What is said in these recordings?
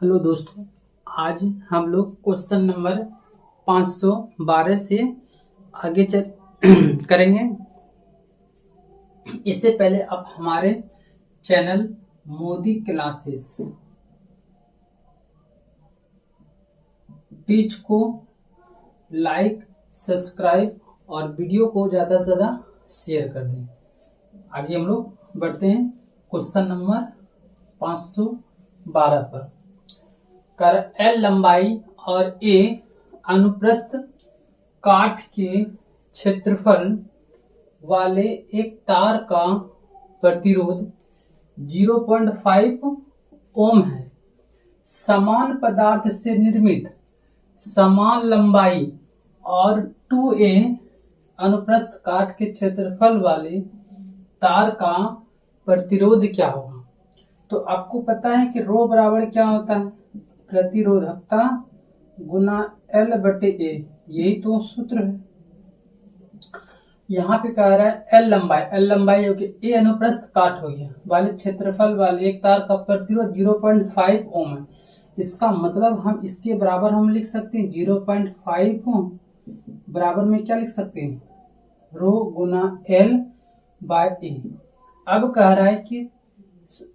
Hello दोस्तों, आज हम लोग क्वेश्चन नंबर 512 से आगे करेंगे। इससे पहले आप हमारे चैनल मोदी क्लासेस टीच को लाइक, सब्सक्राइब और वीडियो को ज़्यादा से ज़्यादा शेयर कर दें। आगे हम लोग बढ़ते हैं क्वेश्चन नंबर 512 पर। कर L लंबाई और A अनुप्रस्थ काट के क्षेत्रफल वाले एक तार का प्रतिरोध 0.5 ओम है। समान पदार्थ से निर्मित समान लंबाई और 2A अनुप्रस्थ काट के क्षेत्रफल वाले तार का प्रतिरोध क्या होगा? तो आपको पता है कि रो बराबर क्या होता है? प्रतिरोधकता गुना L बटे A, यही तो सूत्र है। यहाँ पे कह रहा है L लंबाई हो गई, A अनुप्रस्थ काट हो गया वाले क्षेत्रफल वाले एक तार का प्रतिरोध 0.5 ओम है। इसका मतलब हम इसके बराबर हम लिख सकते हैं 0.5 ओम बराबर में क्या लिख सकते हैं? रो गुना L बाय A। अब कह रहा है कि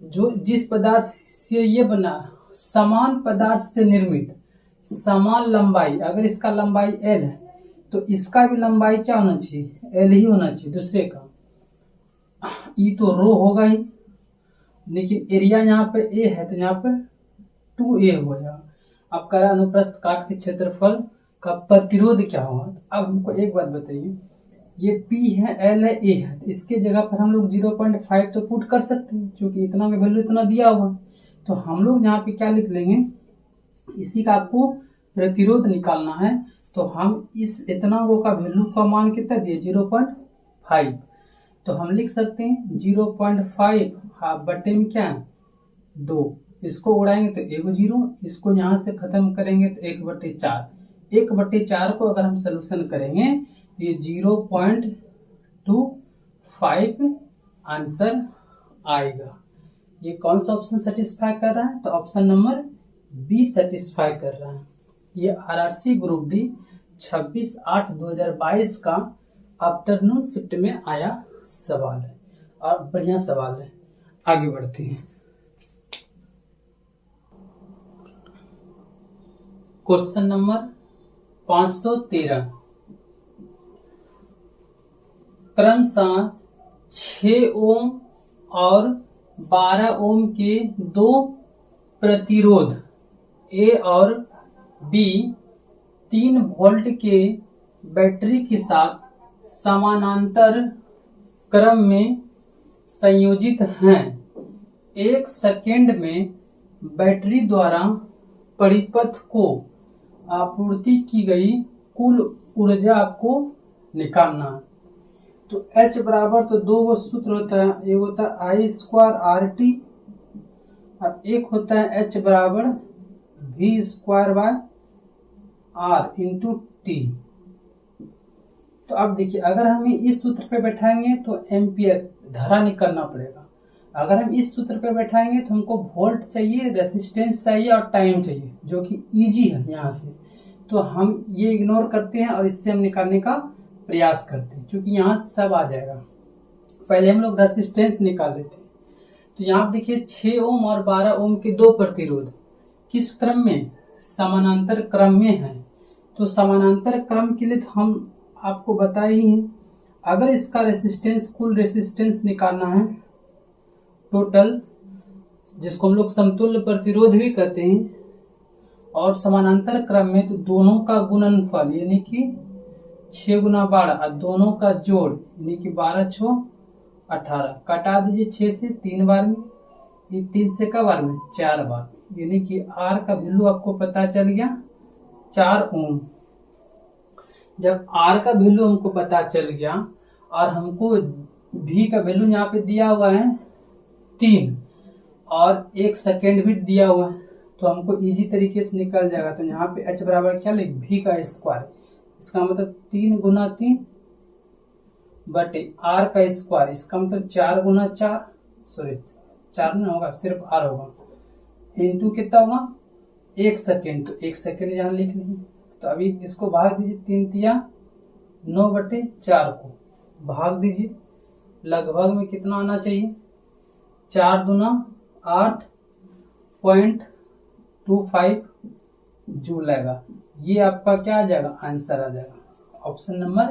जो जिस पदार्थ से ये बना समान पदार्थ से निर्मित समान लंबाई, अगर इसका लंबाई L है तो इसका भी लंबाई क्या होना चाहिए? L ही होना चाहिए। दूसरे का ये तो रो होगा ही, लेकिन एरिया यहाँ पे A है तो यहाँ पे 2A हो जाएगा। अब कह रहा अनुप्रस्थ काट के क्षेत्रफल का प्रतिरोध क्या होगा? अब हमको एक बात बताइए, ये P है, L है, A है, तो इसके जगह पर हम लोग 0.5 तो पुट कर सकते हैं, क्योंकि इतना का वैल्यू इतना दिया हुआ है। तो हम लोग यहाँ पे क्या लिख लेंगे, इसी का आपको प्रतिरोध निकालना है। तो हम इस इतना रो का वैल्यू का मान कितना दिए? 0.5। तो हम लिख सकते हैं 0.5 हाफ बटे में क्या है? 2। इसको उड़ाएंगे तो 1 0, इसको यहाँ से खत्म करेंगे तो 1/4। 1/4 को अगर हम सोल्यूशन करेंगे तो ये 0.25 आंसर आएगा। ये कौन सा ऑप्शन सेटिस्फाई कर रहा है? तो ऑप्शन नंबर बी सेटिस्फाई कर रहा है। ये आरआरसी ग्रुप डी 26/8/2022 का आफ्टरनून शिफ्ट में आया सवाल है और बढ़िया सवाल है। आगे बढ़ते हैं। क्वेश्चन नंबर 513 क्रमशः 6 ओम और 12 ओम के दो प्रतिरोध A और B 3 वोल्ट के बैटरी के साथ समानांतर क्रम में संयोजित हैं। 1 सेकेंड में बैटरी द्वारा परिपथ को आपूर्ति की गई कुल ऊर्जा आपको निकालना है। तो H बराबर तो दो वो सूत्र होता है, एक होता है I²RT और एक होता है H बराबर V²/R इंटू T। तो अब देखिए, अगर हमें इस सूत्र पे बैठाएंगे तो एम्पियर धारा निकालना पड़ेगा। अगर हम इस सूत्र पे बैठाएंगे तो हमको वोल्ट चाहिए, रेसिस्टेंस चाहिए और टाइम चाहिए, जो कि इजी है यहाँ से। तो हम ये इग्नोर करते हैं और इससे हम निकालने का प्रयास करते हैं, क्योंकि यहाँ से सब आ जाएगा। पहले हम लोग रेसिस्टेंस निकाल लेते हैं। तो यहाँ देखिए 6 ओम और 12 ओम के दो प्रतिरोध किस क्रम में? समानांतर क्रम में है। तो समानांतर क्रम के लिए तो हम आपको बताए ही हैं, अगर इसका रेसिस्टेंस कुल रेसिस्टेंस निकालना है टोटल, जिसको हम लोग समतुल्य प्रतिरोध भी कहते हैं, और समानांतर क्रम में तो दोनों का गुणनफल यानी कि 6 गुना 12 और दोनों का जोड़ यानी कि 12 6 18। कटा दीजिए 6 से 3 बार में, ये 3 से का बार में 4 बार, यानी कि R का वैल्यू आपको पता चल गया 4 ओम। जब R का वैल्यू हमको पता चल गया और हमको V का वैल्यू यहाँ पे दिया हुआ है 3 और 1 सेकेंड भी दिया हुआ है, तो हमको इजी तरीके से निकल जाएगा। तो यहाँ पे H बराबर क्या लिख? V का स्क्वायर, इसका मतलब 3 गुना 3 बटे R का स्क्वायर, इसका मतलब 4 गुना 4, सॉरी 4 नहीं होगा, सिर्फ R होगा, इंटू कितना होगा 1 सेकेंड, तो 1 सेकेंड यहाँ लिख ली। तो अभी इसको भाग दीजिए, 3 तिया 9/4 को भाग दीजिए, लगभग में कितना आना चाहिए, 4 दूना 8.25 जूल आएगा। ये आपका क्या आ जाएगा, आंसर आ जाएगा। ऑप्शन नंबर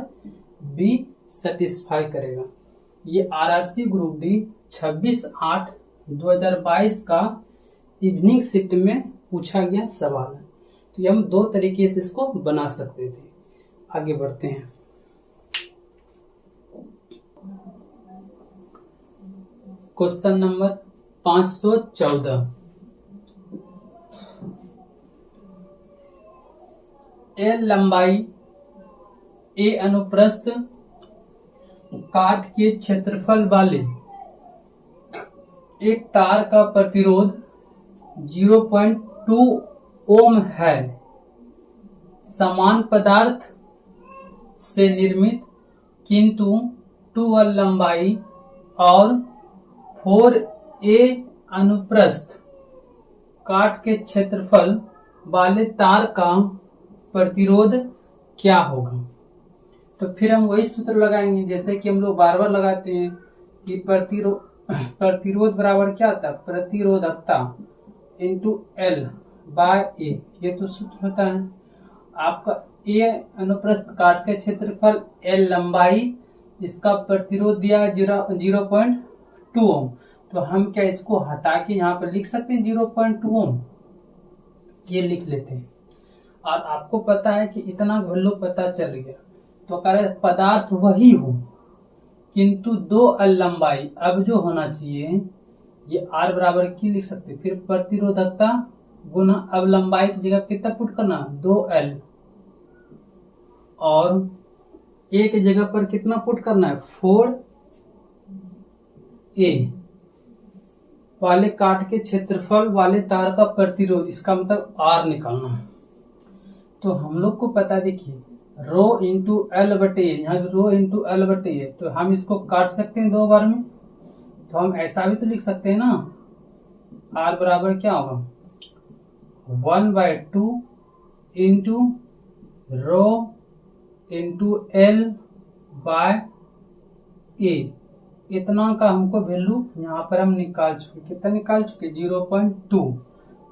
बी सेटिस्फाई करेगा। ये आरआरसी ग्रुप डी 26/8/2022 का इवनिंग शिफ्ट में पूछा गया सवाल है। तो ये हम 2 तरीके से इसको बना सकते थे। आगे बढ़ते हैं। क्वेश्चन नंबर 514, एल लंबाई, ए अनुप्रस्थ काट के क्षेत्रफल वाले एक तार का प्रतिरोध 0.2 ओम है, समान पदार्थ से निर्मित, किंतु 2l लंबाई और 4a अनुप्रस्थ काट के क्षेत्रफल वाले तार का प्रतिरोध क्या होगा। तो फिर हम वही सूत्र लगाएंगे जैसे कि हम लोग बार बार लगाते हैं कि प्रतिरोध बराबर क्या होता है, प्रतिरोधकता इंटू एल बाय ए। ये तो सूत्र होता है आपका। ए अनुप्रस्थ काट के क्षेत्रफल, एल लंबाई, इसका प्रतिरोध दिया है 0.2 ओम। तो हम क्या इसको हटा के यहाँ पर लिख सकते हैं 0.2 ओम, ये लिख लेते हैं। और आपको पता है कि इतना वैल्यू पता चल गया, तो कह पदार्थ वही हो किंतु 2l लंबाई। अब जो होना चाहिए ये r बराबर की लिख सकते, फिर प्रतिरोधकता गुना, अब लंबाई की जगह कितना पुट करना, 2l, और a की जगह पर कितना पुट करना है, 4a वाले काट के क्षेत्रफल वाले तार का प्रतिरोध, इसका मतलब r निकालना है। तो हम लोग को पता, देखिए रो इंटू एल बटे, यहाँ रो इंटू एल बटे, तो हम इसको काट सकते हैं 2 बार में। तो हम ऐसा भी तो लिख सकते हैं ना, आर बराबर क्या होगा, 1/2 into rho into L by A. इतना का हमको वैल्यू यहाँ पर हम निकाल चुके, कितना निकाल चुके, 0.2।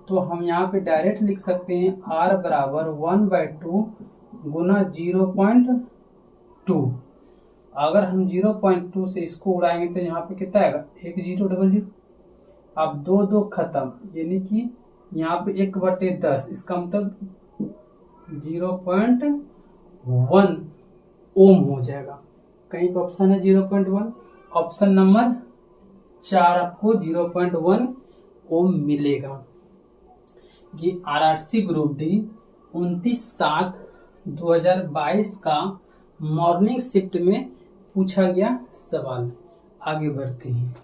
तो हम यहाँ पे डायरेक्ट लिख सकते हैं r बराबर 1/2 गुना 0.2। अगर हम 0.2 से इसको उड़ाएंगे तो यहाँ पे कितना आएगा, 1 0 0 0। अब 2 2 खत्म, यानी कि यहाँ पे 1/10, इसका मतलब 0.1 ओम हो जाएगा। कहीं पर ऑप्शन है 0.1, ऑप्शन नंबर 4 आपको 0.1 ओम मिलेगा। ये आरआरसी ग्रुप डी 29/7/2022 का मॉर्निंग शिफ्ट में पूछा गया सवाल। आगे बढ़ते हैं।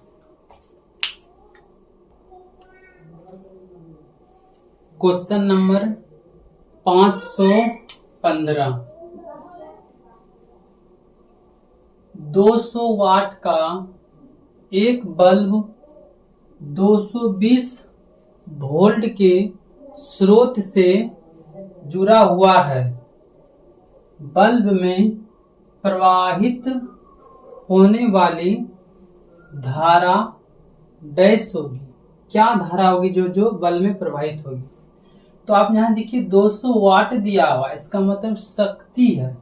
क्वेश्चन नंबर 515, 200 वाट का एक बल्ब 220 वोल्ट के स्रोत से जुड़ा हुआ है। बल्ब में प्रवाहित होने वाली धारा डैश होगी। क्या धारा होगी, जो बल्ब में प्रवाहित होगी। तो आप यहाँ देखिए 200 वाट दिया हुआ, इसका मतलब शक्ति है,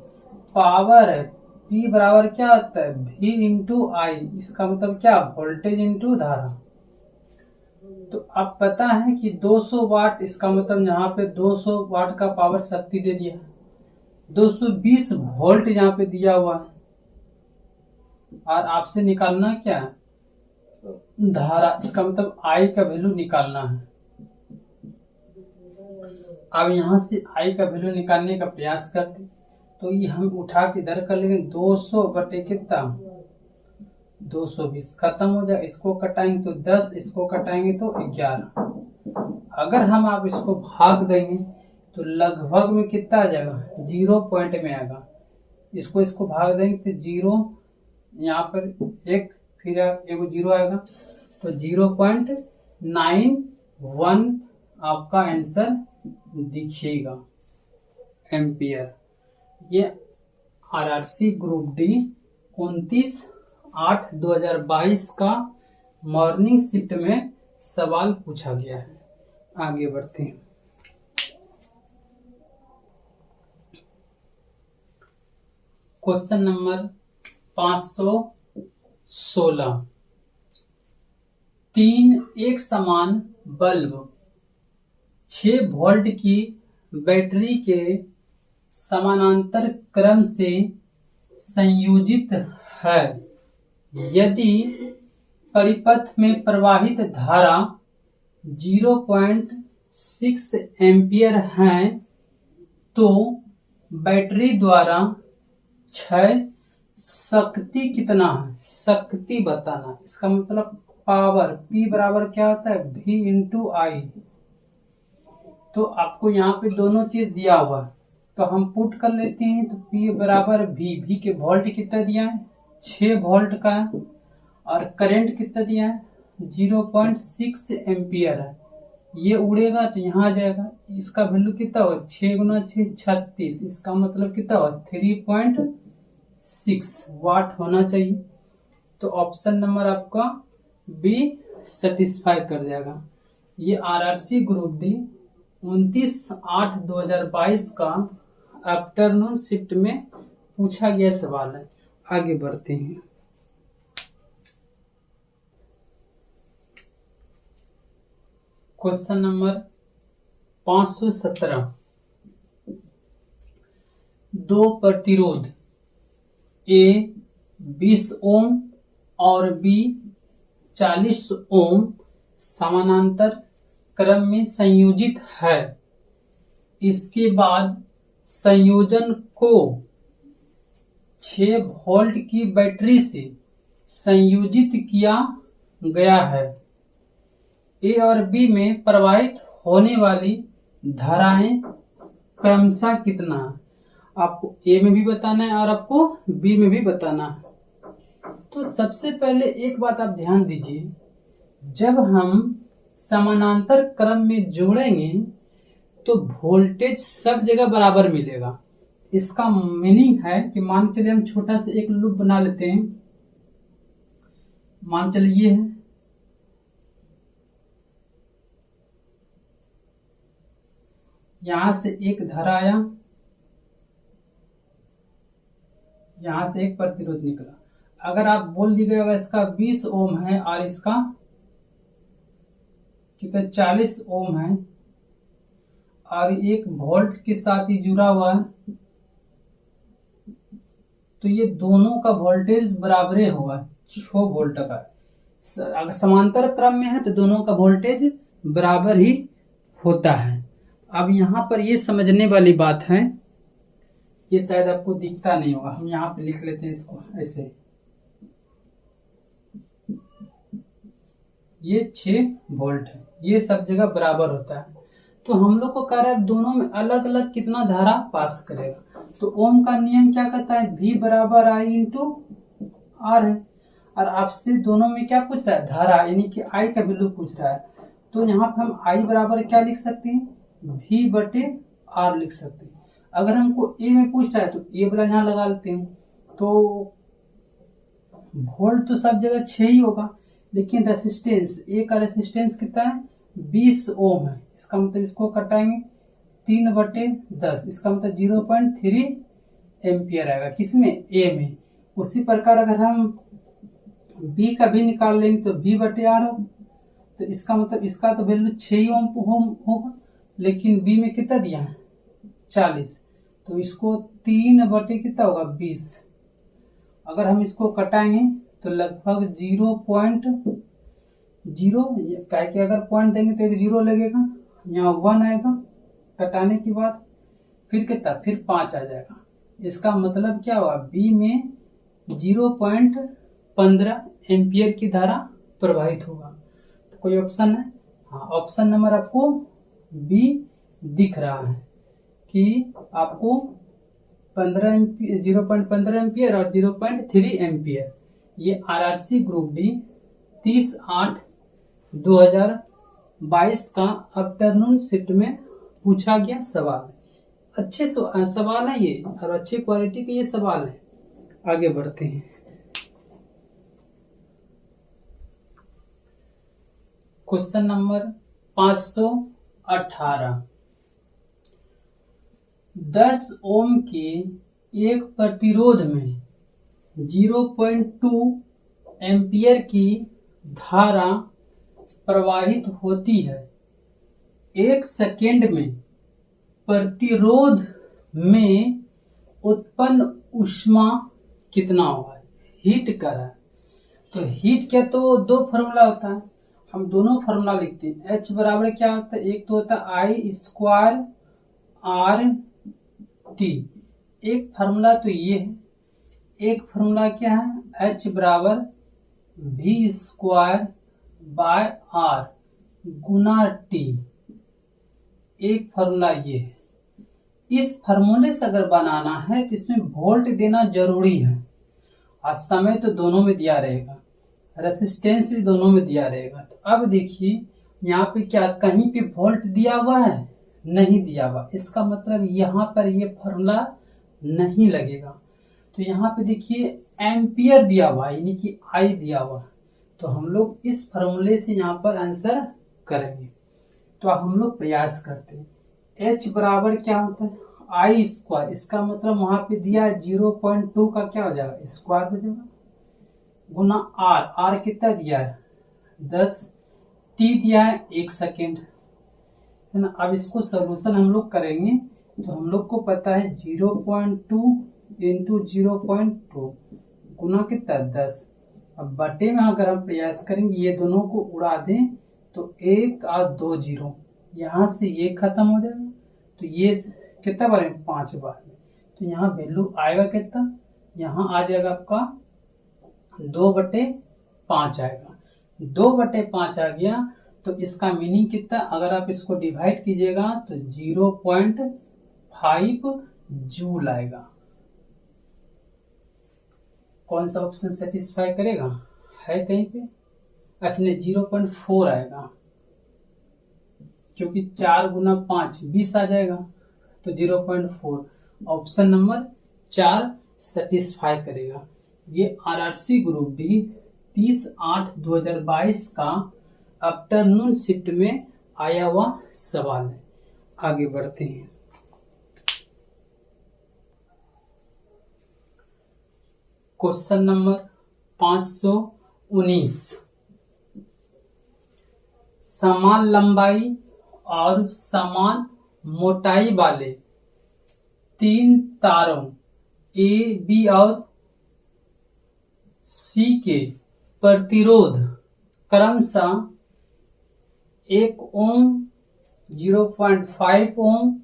पावर है। P बराबर क्या होता है, V इंटू आई, इसका मतलब क्या, वोल्टेज इंटू धारा। तो आप पता है कि 200 वाट, इसका मतलब यहाँ पे 200 वाट का पावर शक्ति दे दिया है। 220 वोल्ट यहाँ पे दिया हुआ है, और आपसे निकालना क्या है, धारा, इसका मतलब आई का वैल्यू निकालना है। अब यहाँ से आई का वैल्यू निकालने का प्रयास करते, तो ये हम उठा के इधर कर लेंगे, 200 बटे कितना, 220 खत्म हो जाए। इसको कटाएंगे तो 10, इसको कटाएंगे तो 11। अगर हम आप इसको भाग देंगे तो लगभग में कितना आ जाएगा, 0 पॉइंट में आएगा। इसको भाग देंगे तो 0, यहाँ पर 1, फिर एक 0 आएगा, तो 0.91 आपका आंसर दिखेगा एम्पियर। ये आरआरसी ग्रुप डी 29/8/2022 का मॉर्निंग शिफ्ट में सवाल पूछा गया है। आगे बढ़ते हैं। Question number 516। 3 एक समान बल्ब 6 वोल्ट की बैटरी के समानांतर क्रम से संयोजित है। यदि परिपथ में प्रवाहित धारा 0.6 एम्पियर है तो बैटरी द्वारा क्षय शक्ति कितना है, शक्ति बताना। इसका मतलब पावर P बराबर क्या होता है, V इंटू आई। तो आपको यहाँ पे दोनों चीज दिया हुआ है तो हम पुट कर लेते हैं। तो P बराबर V के वोल्ट कितना दिया है, 6 वोल्ट का है, और करंट कितना दिया है, 0.6 एम्पियर है। ये उड़ेगा तो यहाँ जाएगा, इसका वैल्यू कितना होगा, 6 गुना 6 36। इसका मतलब कितना होगा, 3.6 वाट होना चाहिए। तो ऑप्शन नंबर आपका बी सेटिस्फाई कर जाएगा। ये आरआरसी ग्रुप डी 29/8/2022 का आफ्टरनून शिफ्ट में पूछा गया सवाल है। आगे बढ़ते हैं। Question number 517। 2 प्रतिरोध ए 20 ओम और बी 40 ओम समानांतर क्रम में संयोजित है। इसके बाद संयोजन को 6 वोल्ट की बैटरी से संयोजित किया गया है। ए और बी में प्रवाहित होने वाली धाराएं क्रमशः कितना है, आपको ए में भी बताना है और आपको बी में भी बताना है। तो सबसे पहले एक बात आप ध्यान दीजिए, जब हम समानांतर क्रम में जोड़ेंगे तो वोल्टेज सब जगह बराबर मिलेगा। इसका मीनिंग है कि मान चलिए हम छोटा सा एक लूप बना लेते हैं। मान चलिए ये है, यहां से एक धारा आया, यहां से एक प्रतिरोध निकला। अगर आप बोल दीजिएगा इसका 20 ओम है और इसका कितना 40 ओम है और एक वोल्ट के साथ ही जुड़ा हुआ है, तो ये दोनों का वोल्टेज बराबर होगा, 6 वोल्ट का। अगर समांतर क्रम में है तो दोनों का वोल्टेज बराबर ही होता है। अब यहाँ पर ये समझने वाली बात है, ये शायद आपको दिखता नहीं होगा, हम यहाँ पे लिख लेते हैं इसको ऐसे। ये 6 वोल्ट है, ये सब जगह बराबर होता है। तो हम लोग को कह रहा है दोनों में अलग अलग कितना धारा पास करेगा। तो ओम का नियम क्या कहता है, V बराबर I इंटू R है। और आपसे दोनों में क्या पूछ रहा है, धारा, यानी कि I का वैल्यू पूछ रहा है। तो यहाँ पे हम I बराबर क्या लिख सकते हैं, V बटे R लिख सकते हैं। अगर हमको A में पूछ रहा है तो A वाला यहाँ लगा लेते हैं। तो वोल्ट तो सब जगह 6 ही होगा, लेकिन रेसिस्टेंस, A का रेसिस्टेंस कितना है, 20 ओम है। इसका मतलब इसको कटाएंगे 3/10, इसका मतलब 0.3 एम्पियर आएगा। किसमें, A में। उसी प्रकार अगर हम B का भी निकाल लेंगे तो V बटे R हो, तो इसका मतलब इसका तो वैल्यू 6 ओम होगा, लेकिन B में कितना दिया है, 40। तो इसको 3 बटे कितना होगा, 20। अगर हम इसको कटाएंगे तो लगभग 0.0, क्या कि अगर पॉइंट देंगे तो एक 0 लगेगा, यहाँ 1 आएगा, कटाने के बाद फिर कितना, फिर 5 आ जाएगा। इसका मतलब क्या हुआ, बी में 0.15 एम्पियर की धारा प्रवाहित होगा। तो कोई ऑप्शन है, हाँ, ऑप्शन नंबर आपको बी दिख रहा है कि आपको 0.15 एम्पियर और 0.3 एम्पियर। ये आरआरसी ग्रुप डी 30/8/2022 का आफ्टरनून शिफ्ट में पूछा गया सवाल है। अच्छे सवाल है ये, और अच्छी क्वालिटी के ये सवाल है। आगे बढ़ते हैं। Question number 518। 10 ओम के एक प्रतिरोध में 0.2 एम्पियर की धारा प्रवाहित होती है। 1 सेकेंड में प्रतिरोध में उत्पन्न ऊष्मा कितना हुआ है? हीट करा। तो हीट क्या, तो दो फॉर्मूला होता है, हम दोनों फॉर्मूला लिखते हैं। H बराबर क्या होता है, एक तो होता है I स्क्वायर आर टी, एक फार्मूला तो ये है, एक फार्मूला क्या है, H बराबर V स्क्वायर बाय आर गुना टी, एक फार्मूला ये है। इस फार्मूले से अगर बनाना है तो इसमें वोल्ट देना जरूरी है, और समय तो दोनों में दिया रहेगा, रेसिस्टेंस भी दोनों में दिया रहेगा। तो अब देखिए यहाँ पे क्या कहीं पे वोल्ट दिया हुआ है, नहीं दिया हुआ, इसका मतलब यहाँ पर ये फॉर्मूला नहीं लगेगा। तो यहाँ पे देखिए एम्पियर दिया हुआ, यानी कि आई दिया हुआ, तो हम लोग इस फॉर्मूले से यहाँ पर आंसर करेंगे। तो हम लोग प्रयास करते हैं। H बराबर क्या होता है, आई स्क्वायर, इसका मतलब वहां पे दिया 0.2 का क्या हो जाएगा, स्क्वायर हो जाएगा, गुना आर, आर कितना दिया है 10, टी दिया है 1 सेकेंड, है ना। अब इसको सोल्यूशन हम लोग करेंगे तो हम लोग को पता है 0.2 इंटू 0.2 गुना कितना 10। अब बटे में अगर हम प्रयास करेंगे ये दोनों को उड़ा दें तो 1 और 2 जीरो, यहाँ से ये खत्म हो जाएगा, तो ये कितना बार 5 बार में, तो यहाँ वैल्यू आएगा कितना, यहाँ आ जाएगा आपका 2/5 आएगा। 2/5 आ गया तो इसका मीनिंग कितना, अगर आप इसको डिवाइड कीजिएगा तो 0.5 जूल आएगा। कौन सा ऑप्शन सेटिस्फाई करेगा, है कहीं पे, अच्छा नहीं 0.4 आएगा, क्योंकि 4 गुना 5 20 आ जाएगा, तो 0.4 ऑप्शन नंबर 4 सेटिस्फाई करेगा। ये आरआरसी ग्रुप डी 30/8/2022 का आफ्टरनून शिफ्ट में आया हुआ सवाल है। आगे बढ़ते हैं। Question number 519। समान लंबाई और समान मोटाई वाले 3 तारों ए, बी और सी के प्रतिरोध क्रमशः 1 ओम, 0.5 ओम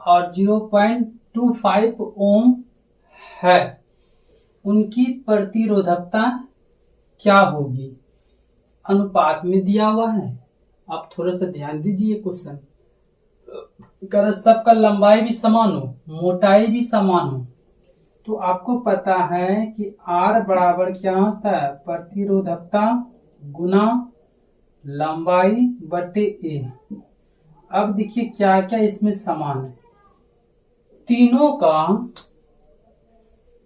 और 0.25 ओम है। उनकी प्रतिरोधकता क्या होगी, अनुपात में दिया हुआ है। आप थोड़ा सा ध्यान दीजिए क्वेश्चन, अगर सबका लंबाई भी समान हो, मोटाई भी समान हो, तो आपको पता है कि R बराबर क्या होता है, प्रतिरोधकता गुना लंबाई बटे ए। अब देखिए क्या क्या इसमें समान है, तीनों का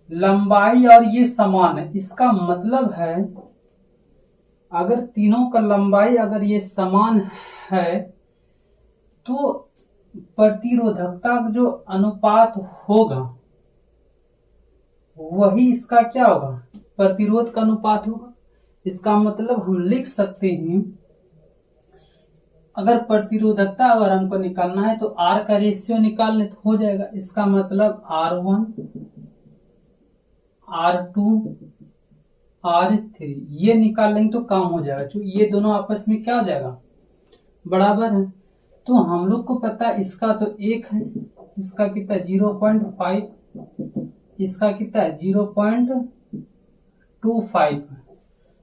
लंबाई और ये समान है, इसका मतलब है अगर तीनों का लंबाई अगर ये समान है तो प्रतिरोधकता का जो अनुपात होगा वही इसका क्या होगा, प्रतिरोध का अनुपात होगा। इसका मतलब हम लिख सकते हैं, अगर प्रतिरोधकता अगर हमको निकालना है तो R का रेशियो निकालने तो हो जाएगा। इसका मतलब R1 R2 R3 ये निकाल लेंगे तो काम हो जाएगा, क्योंकि ये दोनों आपस में क्या हो जाएगा, बराबर है। तो हम लोग को पता है इसका तो 1 है, इसका कितना 0.5, इसका कितना है 0.25।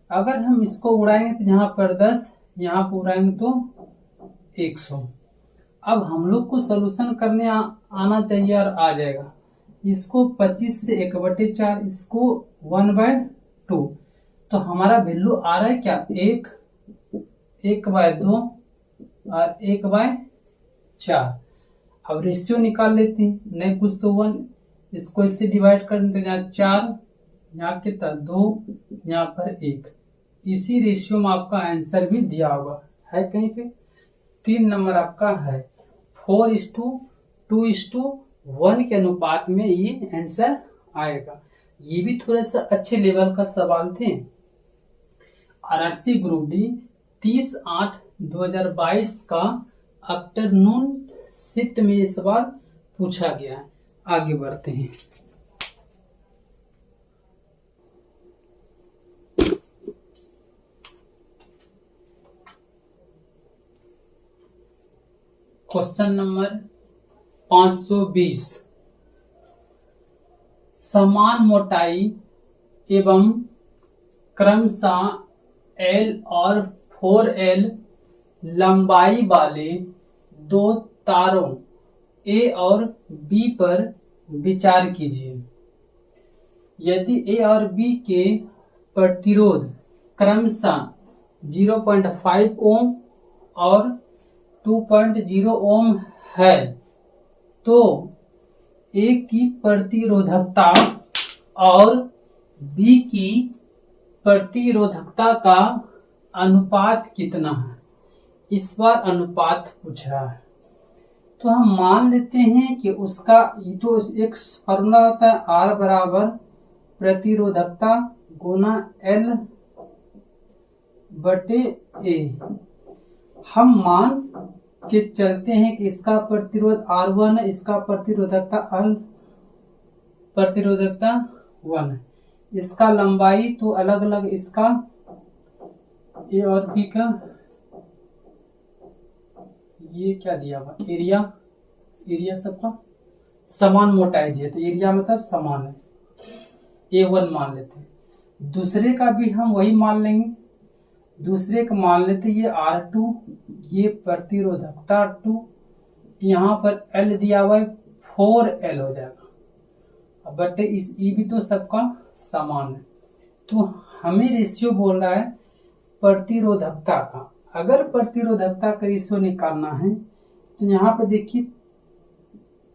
अगर हम इसको उड़ाएंगे तो यहाँ पर 10, यहाँ पर उड़ाएंगे तो 100। अब हम लोग को सोल्यूशन करने आना चाहिए और आ जाएगा। इसको 25 से 1/4, इसको 1/2, तो हमारा वैल्यू आ रहा है क्या, 1/2 और 1/4। अब रेशियो निकाल लेते हैं, नहीं कुछ तो 1, इसको इससे डिवाइड कर देते, यहाँ 4, यहाँ कितना 2, यहाँ पर 1। इसी रेशियो में आपका आंसर भी दिया होगा, है कहीं पे 3 नंबर आपका है। 4:2:1 के अनुपात में ये आंसर आएगा। ये भी थोड़ा सा अच्छे लेवल का सवाल थे। आरआरसी ग्रुप डी 30/8/2022 का आफ्टरनून शिफ्ट में ये सवाल पूछा गया है। आगे बढ़ते हैं। क्वेश्चन नंबर 520, समान मोटाई एवं क्रमशः L और 4L लंबाई वाले 2 तारों A और B पर विचार कीजिए। यदि A और B के प्रतिरोध क्रमशः 0.5 ओम और 2.0 ओम है तो A की प्रतिरोधकता और B की प्रतिरोधकता का अनुपात कितना है। इस बार अनुपात पूछ रहा है, तो हम मान लेते हैं कि उसका ये तो एक फॉर्मूला होता है, R बराबर प्रतिरोधकता गुना L बटे A। हम मान के चलते हैं कि इसका प्रतिरोध R1 है, इसका प्रतिरोधकता 1 है, इसका लंबाई तो अलग अलग, इसका ए और बी का ये क्या दिया हुआ एरिया सबका समान मोटाई दिया, तो एरिया मतलब समान है, A1 मान लेते हैं। दूसरे का भी हम वही मान लेंगे, दूसरे का मान लेते ये R2, ये प्रतिरोधकता 2, यहाँ पर L दिया हुआ है 4L हो जाएगा, बटे इस E भी तो सबका समान है। तो हमें रेशियो बोल रहा है प्रतिरोधकता का। अगर प्रतिरोधकता का रेशियो निकालना है तो यहाँ पे देखिए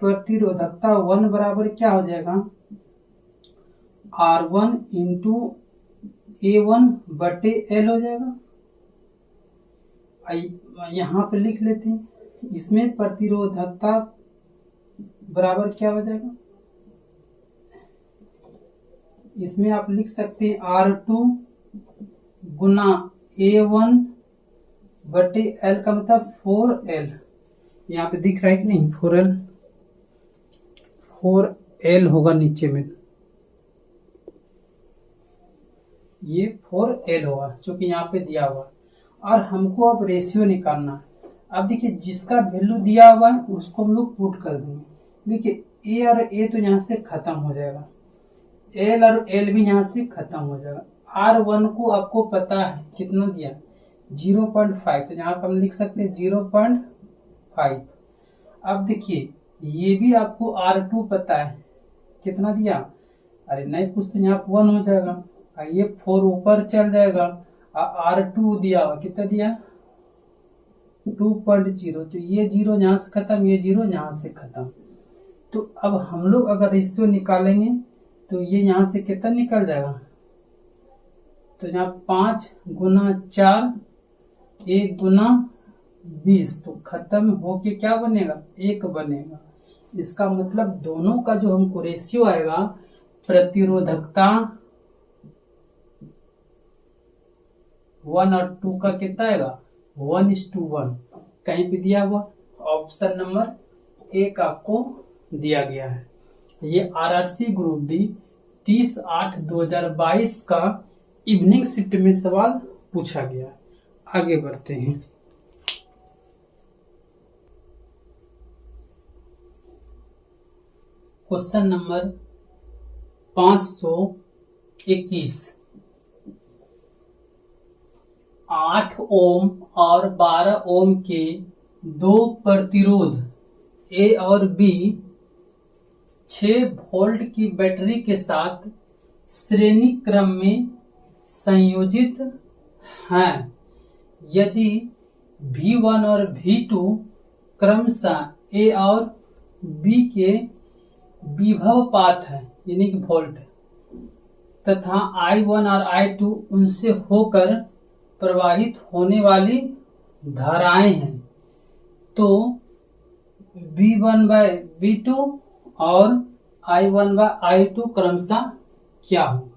प्रतिरोधकता 1 बराबर क्या हो जाएगा, R1 इंटू A1 बटे L हो जाएगा। यहाँ पे लिख लेते हैं, इसमें प्रतिरोधकता बराबर क्या हो जाएगा, इसमें आप लिख सकते हैं R2 गुना A1 बटे L का मतलब 4L, यहाँ पे दिख रहा है कि नहीं 4L होगा नीचे में, ये 4L होगा क्योंकि यहाँ पे दिया हुआ। और हमको अब रेशियो निकालना है। अब देखिए जिसका वैल्यू दिया हुआ है उसको हम लोग पुट कर देंगे। देखिए A और A तो यहाँ से खत्म हो जाएगा, L और L भी यहाँ से खत्म हो जाएगा। R1 को आपको पता है कितना दिया 0.5, तो यहाँ पर हम लिख सकते हैं 0.5। अब देखिए ये भी आपको R2 पता है कितना दिया, अरे नहीं कुछ तो यहाँ 1 हो जाएगा, ये 4 ऊपर चल जाएगा, R2 दिया हुआ कितना दिया 2.0, तो ये 0 यहाँ से खत्म, ये 0 यहाँ से खत्म। तो अब हम लोग अगर रेशियो निकालेंगे तो ये यहाँ से कितना निकल जाएगा, तो यहाँ 5 गुना 4 1 गुना 20, तो खत्म होके क्या बनेगा 1 बनेगा। इसका मतलब दोनों का जो हमको रेशियो आएगा प्रतिरोधकता 1 और 2 का कितना आएगा 1:1, कहीं पे दिया हुआ ऑप्शन नंबर 1 आपको दिया गया है। ये आरआरसी ग्रुप डी 30/8/2022 का इवनिंग शिफ्ट में सवाल पूछा गया। आगे बढ़ते हैं। क्वेश्चन नंबर 521, 8 ओम और 12 ओम के दो प्रतिरोध ए और बी 6 वोल्ट की बैटरी के साथ श्रेणी क्रम में संयोजित हैं। यदि V1 और V2 क्रमशः A और बी के विभव पात है यानी कि वोल्ट तथा I1 और I2 उनसे होकर प्रवाहित होने वाली धाराएं हैं, तो V1/V2 और I1/I2 क्रमशः क्या होगा।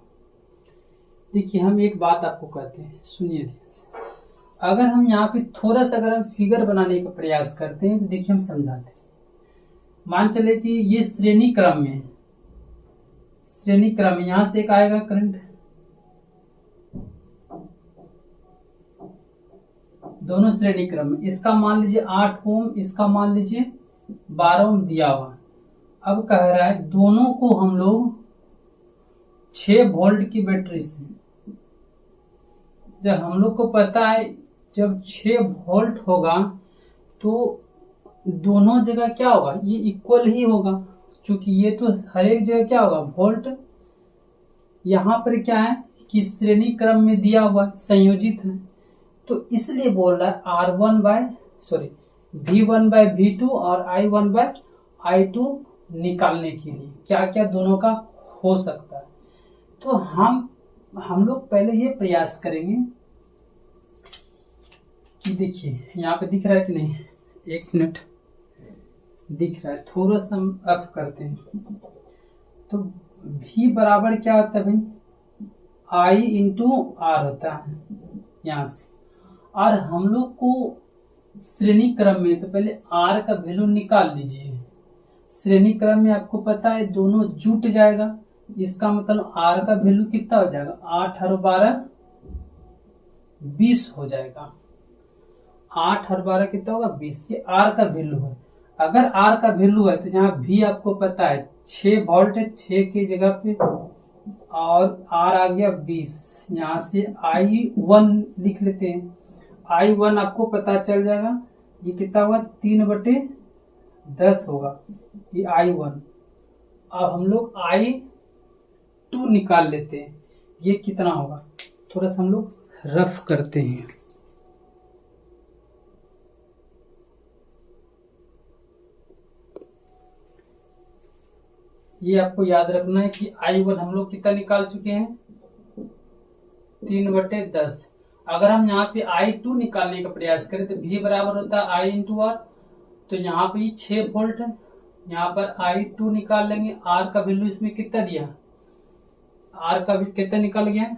देखिए हम एक बात आपको कहते हैं, सुनिए ध्यान से। अगर हम यहाँ पे थोड़ा सा अगर हम फिगर बनाने का प्रयास करते हैं तो देखिए हम समझाते हैं। मान चले कि ये श्रेणी क्रम में, श्रेणी क्रम में यहां से एक आएगा करंट, दोनों श्रेणी क्रम में, इसका मान लीजिए 8 ओम, इसका मान लीजिए 12 ओम दिया हुआ। अब कह रहा है दोनों को हम लोग 6 वोल्ट की बैटरी से, जब हम लोग को पता है जब 6 वोल्ट होगा तो दोनों जगह क्या होगा, ये इक्वल ही होगा, क्योंकि ये तो हर एक जगह क्या होगा वोल्ट। यहाँ पर क्या है कि श्रेणी क्रम में दिया हुआ संयोजित है, तो इसलिए बोल रहा है V1/V2 और I1/I2 निकालने के लिए क्या क्या दोनों का हो सकता है। तो हम लोग पहले ये प्रयास करेंगे कि देखिए यहाँ पे दिख रहा है कि नहीं, एक मिनट, दिख रहा है, थोड़ा सा हम अप करते हैं। तो V बराबर क्या होता है भाई, I इंटू R होता है यहाँ से, और हम लोग को श्रेणी क्रम में तो पहले R का वैल्यू निकाल लीजिए। श्रेणी क्रम में आपको पता है दोनों जुट जाएगा, इसका मतलब R का वैल्यू कितना हो जाएगा, 8 और 12 20 हो जाएगा। 8 और 12 कितना होगा 20, ये R का वैल्यू है। अगर R का वैल्यू है तो यहाँ V आपको पता है 6 वोल्ट है, 6 की जगह पे, और R आ गया 20, यहाँ से I1 लिख लेते हैं। I1 आपको पता चल जाएगा ये कितना होगा, 3/10 होगा ये I1। अब हम लोग I2 निकाल लेते हैं, ये कितना होगा, थोड़ा सा हम लोग रफ करते हैं। ये आपको याद रखना है कि I1 हम लोग कितना निकाल चुके हैं, 3/10। अगर हम यहाँ पे I2 निकालने का प्रयास करें तो V बराबर होता है I इंटू R, तो यहाँ पे 6 वोल्ट है, यहाँ पर I2 निकाल लेंगे। R का वैल्यू इसमें कितना दिया, R का भी कितना निकल गया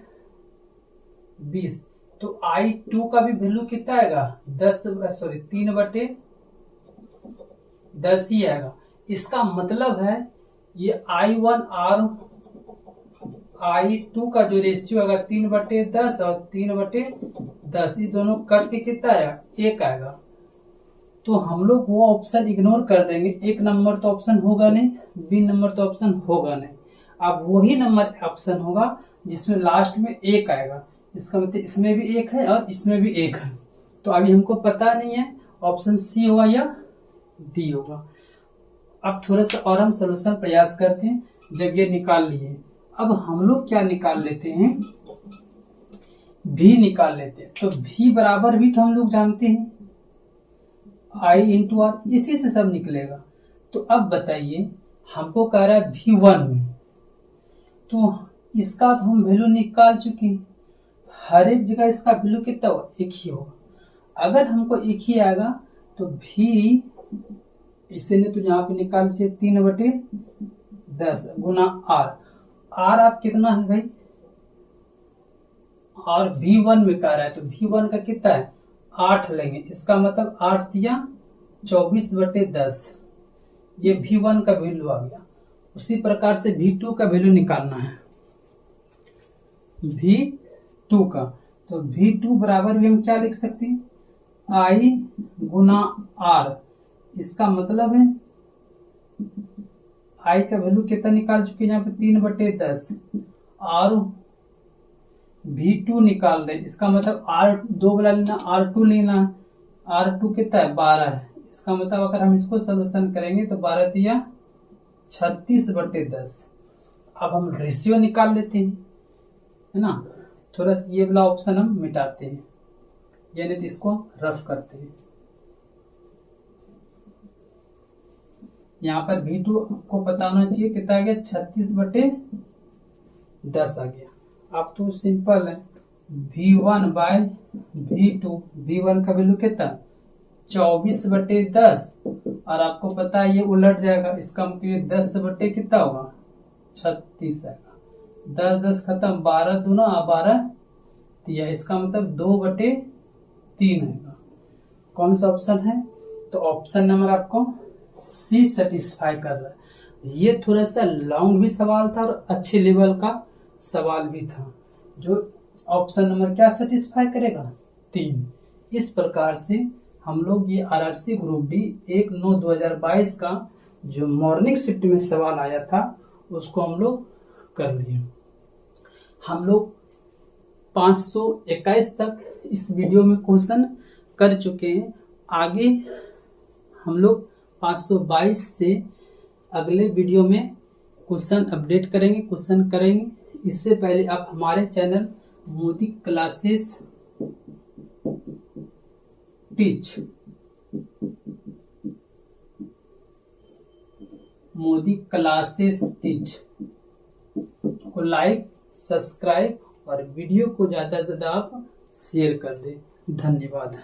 20, तो I2 का भी वैल्यू कितना आएगा 3/10 ही आएगा। इसका मतलब है ये I1 और I2 का जो रेशियो आएगा 3/10 और 3/10, ये दोनों कट के कितना आएगा 1 आएगा। तो हम लोग वो ऑप्शन इग्नोर कर देंगे, 1 नंबर तो ऑप्शन होगा नहीं, बी नंबर तो ऑप्शन होगा नहीं। अब वही नंबर ऑप्शन होगा जिसमें लास्ट में 1 आएगा, इसका मतलब इसमें भी 1 है और इसमें भी 1 है। तो अभी हमको पता नहीं है ऑप्शन सी होगा या डी होगा। अब थोड़ा सा और हम सोल्यूशन प्रयास करते हैं। जब ये निकाल लिए, अब हम लोग क्या निकाल लेते हैं, भी निकाल लेते हैं। तो भी बराबर भी तो हम लोग जानते हैं I इंटू आर, इसी से सब निकलेगा। तो अब बताइए हमको कह रहा है V1 में, तो इसका तो हम वैल्यू निकाल चुके हैं, हर एक जगह इसका वैल्यू कितना होगा, 1 ही होगा। अगर हमको 1 ही आएगा तो भी इसे ने तो यहाँ पे निकाल लीजिए 3/10 गुना R। R आप कितना है भाई, और V1 में कह रहा है तो V1 का कितना है 8 लेंगे, इसका मतलब 8 दिया 24/10, ये V1 का वैल्यू आ गया। उसी प्रकार से V2 का वैल्यू निकालना है, V2 का, तो V2 बराबर भी हम क्या लिख सकते हैं I गुना R। इसका मतलब है I का वैल्यू कितना निकाल चुके हैं यहाँ पे 3/10, और V2 निकाल रहे, इसका मतलब R2 वाला लेना, R2 लेना, R2 कितना है 12 है। इसका मतलब अगर हम इसको सोल्यूशन करेंगे तो 12 दिया 36/10। अब हम रेशियो निकाल लेते हैं, है ना। थोड़ा सा ये वाला ऑप्शन हम मिटाते हैं, यानी तो इसको रफ करते हैं। यहाँ पर V2 को पता होना चाहिए कितना आ गया, 36/10 आ गया। अब तो सिंपल है, V1/V2, V1 का वैल्यू कितना 24/10, और आपको पता है ये उलट जाएगा, इसका मतलब 10 कितना होगा 36 आएगा। 10 खत्म, 12 दूना 12 दिया, इसका मतलब 2/3 आएगा। कौन सा ऑप्शन है, तो ऑप्शन नंबर आपको सी सेटिस्फाई कर रहा है। ये थोड़ा सा लॉन्ग भी सवाल था और अच्छे लेवल का सवाल भी था, जो ऑप्शन नंबर क्या सेटिस्फाई करेगा 3। इस प्रकार से हम लोग ये आरआरसी ग्रुप डी 1/9/2022 का जो मॉर्निंग शिफ्ट में सवाल आया था उसको हम लोग कर लिए। हम लोग 521 तक इस वीडियो में क्वेश्चन कर चुके हैं। आगे हम लोग 522 से अगले वीडियो में क्वेश्चन अपडेट करेंगे, क्वेश्चन करेंगे। इससे पहले आप हमारे चैनल मोदी क्लासेस टीच को लाइक, सब्सक्राइब और वीडियो को ज्यादा से ज्यादा आप शेयर कर दें। धन्यवाद।